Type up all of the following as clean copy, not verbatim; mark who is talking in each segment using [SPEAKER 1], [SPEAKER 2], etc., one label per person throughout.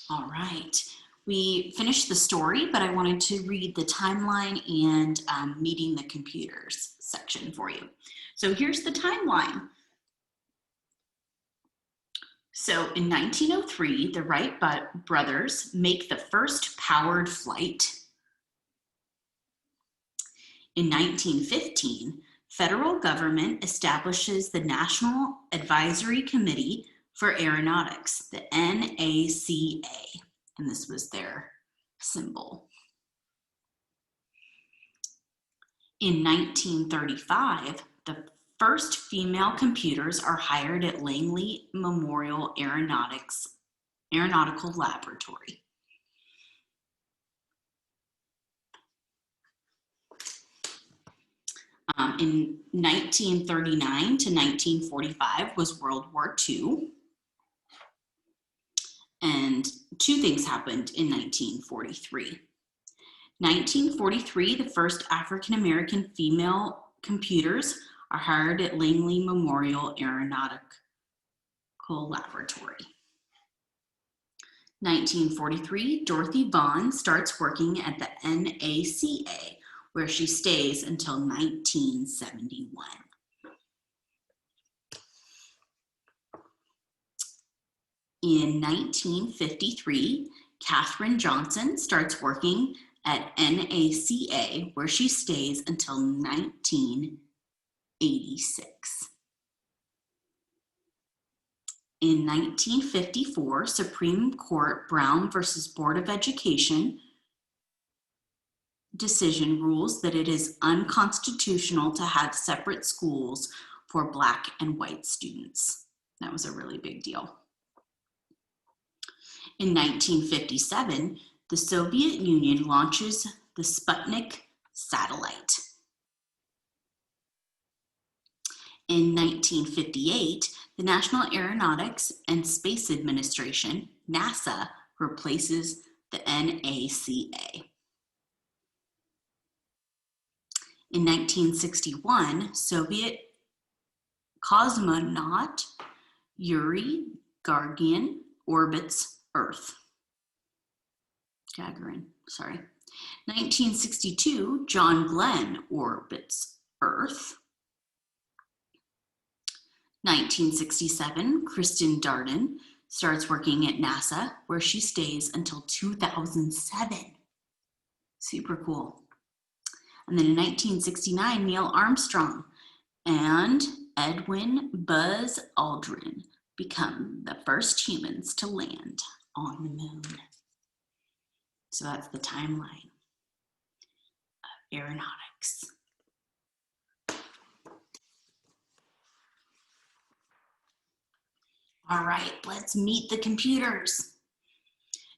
[SPEAKER 1] All right. We finished the story, but I wanted to read the timeline and meeting the computers section for you. So here's the timeline. So in 1903, the Wright brothers make the first powered flight. In 1915, federal government establishes the National Advisory Committee for Aeronautics, the NACA, and this was their symbol. In 1935, the first female computers are hired at Langley Memorial Aeronautical Laboratory. In 1939 to 1945 was World War II. And two things happened in 1943. 1943, the first African-American female computers are hired at Langley Memorial Aeronautical Laboratory. 1943, Dorothy Vaughan starts working at the NACA, where she stays until 1971. In 1953, Katherine Johnson starts working at NACA, where she stays until 1986. In 1954, Supreme Court Brown versus Board of Education decision rules that it is unconstitutional to have separate schools for Black and white students. That was a really big deal. In 1957, the Soviet Union launches the Sputnik satellite. In 1958, the National Aeronautics and Space Administration, NASA, replaces the NACA. In 1961, Soviet cosmonaut Yuri Gagarin orbits Earth. Gagarin, sorry. 1962, John Glenn orbits Earth. 1967, Kristen Darden starts working at NASA, where she stays until 2007. Super cool. And then in 1969, Neil Armstrong and Edwin Buzz Aldrin become the first humans to land on the moon. So that's the timeline of aeronautics. All right, let's meet the computers.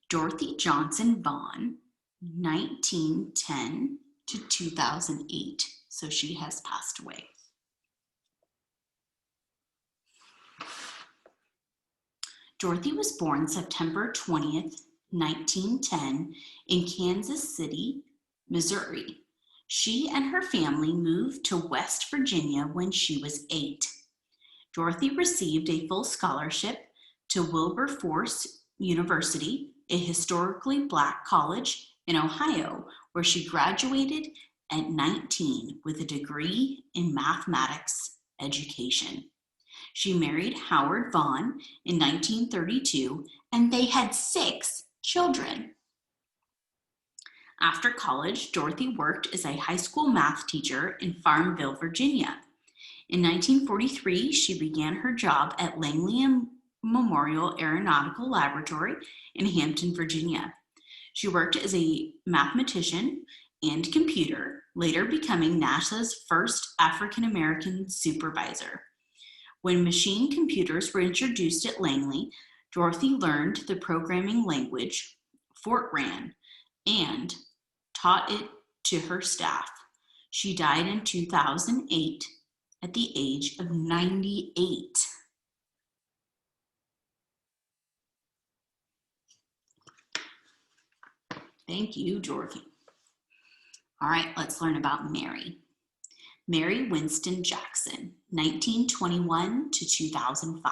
[SPEAKER 1] Dorothy Johnson Vaughan, 1910 to 2008, so she has passed away. Dorothy was born September 20th, 1910 in Kansas City, Missouri. She and her family moved to West Virginia when she was 8. Dorothy received a full scholarship to Wilberforce University, a historically Black college in Ohio, where she graduated at 19 with a degree in mathematics education. She married Howard Vaughan in 1932, and they had 6 children. After college, Dorothy worked as a high school math teacher in Farmville, Virginia. In 1943, she began her job at Langley Memorial Aeronautical Laboratory in Hampton, Virginia. She worked as a mathematician and computer, later becoming NASA's first African-American supervisor. When machine computers were introduced at Langley, Dorothy learned the programming language, Fortran, and taught it to her staff. She died in 2008 at the age of 98. Thank you, Dorothy. All right, let's learn about Mary. Mary Winston Jackson, 1921 to 2005.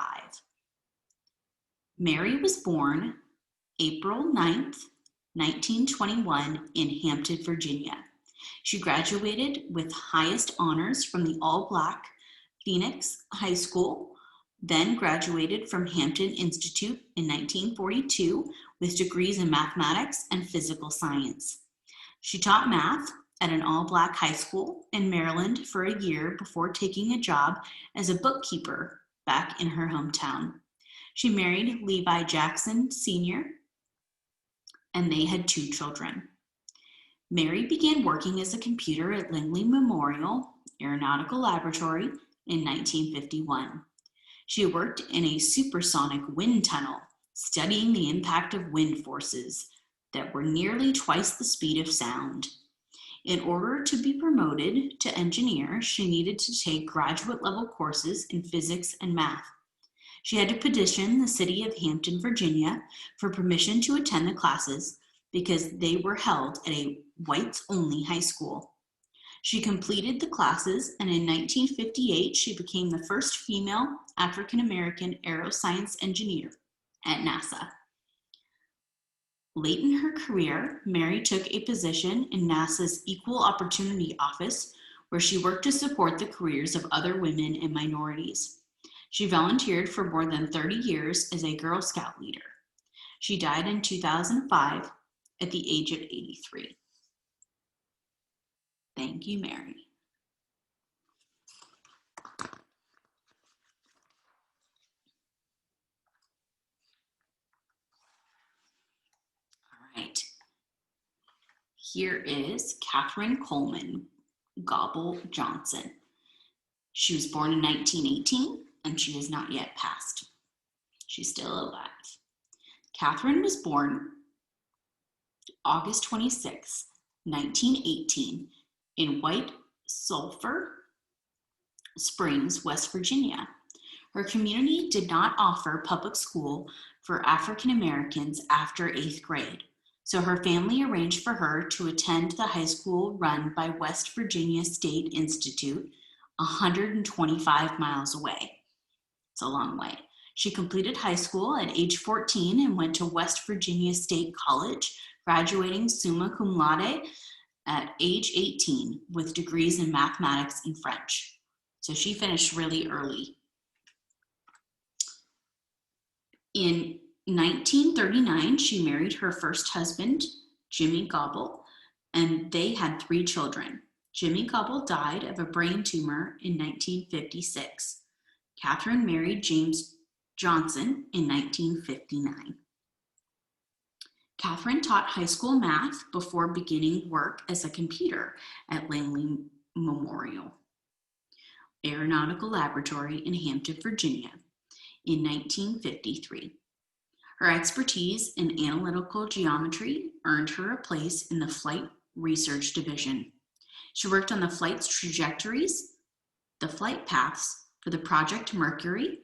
[SPEAKER 1] Mary was born April 9th, 1921 in Hampton, Virginia. She graduated with highest honors from the all-black Phoenix High School, then graduated from Hampton Institute in 1942 with degrees in mathematics and physical science. She taught math at an all-black high school in Maryland for a year before taking a job as a bookkeeper back in her hometown. She married Levi Jackson Sr., and they had 2 children. Mary began working as a computer at Langley Memorial Aeronautical Laboratory in 1951. She worked in a supersonic wind tunnel, studying the impact of wind forces that were nearly twice the speed of sound. In order to be promoted to engineer, she needed to take graduate-level courses in physics and math. She had to petition the city of Hampton, Virginia, for permission to attend the classes because they were held at a whites-only high school. She completed the classes, and in 1958, she became the first female African-American aeroscience engineer at NASA. Late in her career, Mary took a position in NASA's Equal Opportunity Office, where she worked to support the careers of other women and minorities. She volunteered for more than 30 years as a Girl Scout leader. She died in 2005 at the age of 83. Thank you, Mary. All right. Here is Katherine Coleman Gobble Johnson. She was born in 1918, and she has not yet passed. She's still alive. Katherine was born August 26, 1918, in White Sulphur Springs, West Virginia. Her community did not offer public school for African Americans after 8th grade, so her family arranged for her to attend the high school run by West Virginia State Institute, 125 miles away. It's a long way. She completed high school at age 14 and went to West Virginia State College, graduating summa cum laude at age 18 with degrees in mathematics and French. So she finished really early. In 1939, she married her first husband, Jimmy Gobble, and they had 3 children. Jimmy Gobble died of a brain tumor in 1956. Katherine married James Johnson in 1959. Katherine taught high school math before beginning work as a computer at Langley Memorial Aeronautical Laboratory in Hampton, Virginia in 1953. Her expertise in analytical geometry earned her a place in the Flight Research Division. She worked on the flight's trajectories, the flight paths for the Project Mercury,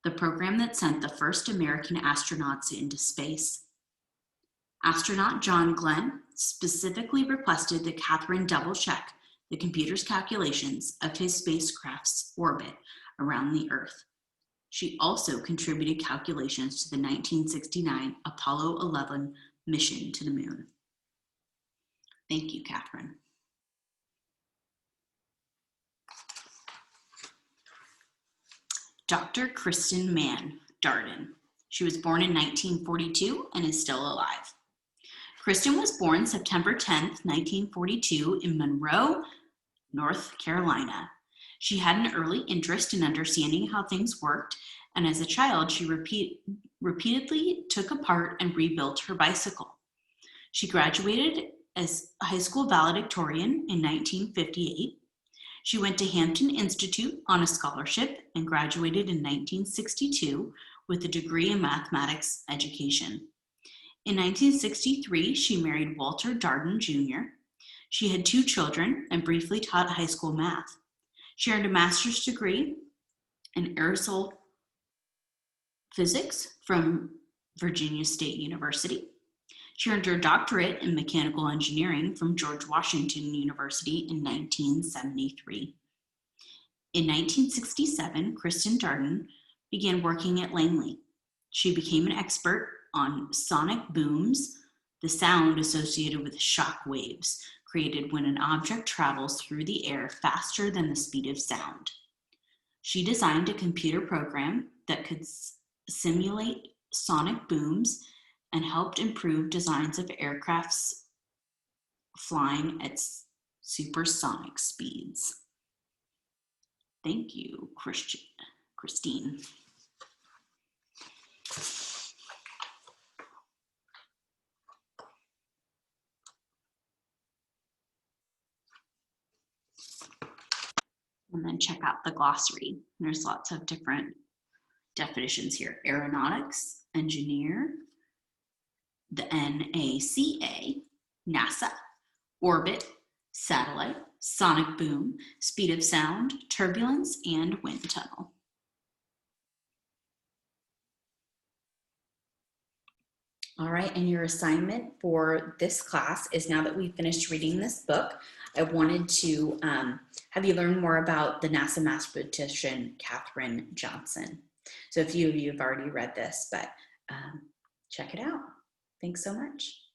[SPEAKER 1] the program that sent the first American astronauts into space. Astronaut John Glenn specifically requested that Katherine double-check the computer's calculations of his spacecraft's orbit around the Earth. She also contributed calculations to the 1969 Apollo 11 mission to the moon. Thank you, Katherine. Dr. Kristen Mann Darden. She was born in 1942 and is still alive. Kristen was born September 10th, 1942 in Monroe, North Carolina. She had an early interest in understanding how things worked, and as a child, she repeatedly took apart and rebuilt her bicycle. She graduated as a high school valedictorian in 1958. She went to Hampton Institute on a scholarship and graduated in 1962 with a degree in mathematics education. In 1963, she married Walter Darden Jr. She had 2 children and briefly taught high school math. She earned a master's degree in aerosol physics from Virginia State University. She earned her doctorate in mechanical engineering from George Washington University in 1973. In 1967, Kristen Darden began working at Langley. She became an expert on sonic booms, the sound associated with shock waves created when an object travels through the air faster than the speed of sound. She designed a computer program that could simulate sonic booms and helped improve designs of aircrafts flying at supersonic speeds. Thank you, Christine. And then check out the glossary. There's lots of different definitions here. Aeronautics, engineer, the NACA, NASA, orbit, satellite, sonic boom, speed of sound, turbulence, and wind tunnel. All right, and your assignment for this class is, now that we've finished reading this book, I wanted to have you learn more about the NASA mathematician, Katherine Johnson. So a few of you have already read this, but check it out. Thanks so much.